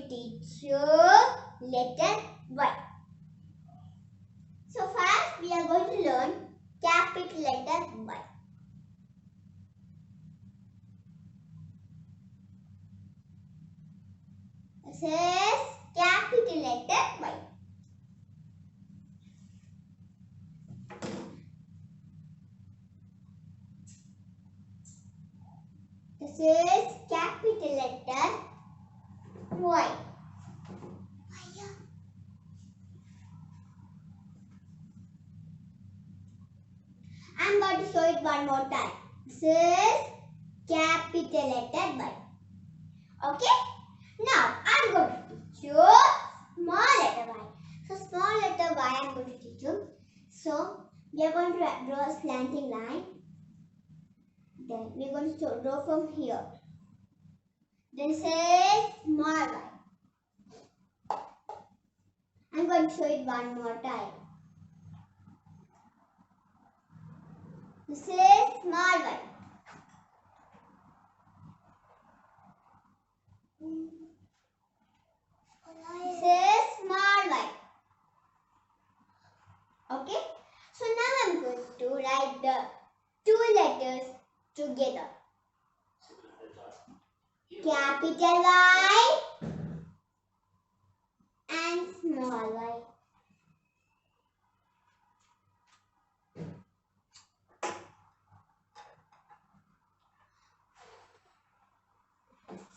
teach you letter Y. So first we are going to learn capital letter Y. This is capital letter Y. This is capital letter Y. I'm going to show it one more time. This is capital letter Y. Okay? Now I'm going to teach you small letter Y. So small letter Y I'm going to teach you. So we are going to draw a slanting line. Then we are going to draw from here. This is small y. I'm going to show it one more time. This is small y. This is small y. Okay. So now I'm going to write the two letters together. Capital Y and small y.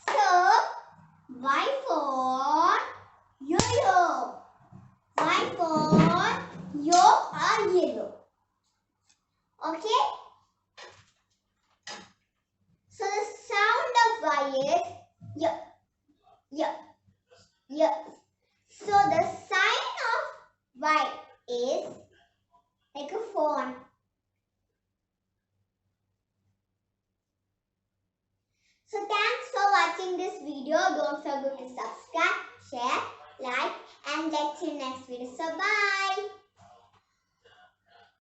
So, Y for Yoyo. Y for yo or yellow. Okay? So the sound of Y is y, y, y. So the sign of Y is like a phone. So thanks for watching this video. Don't forget to subscribe, share, like, and let's see you next video. So bye.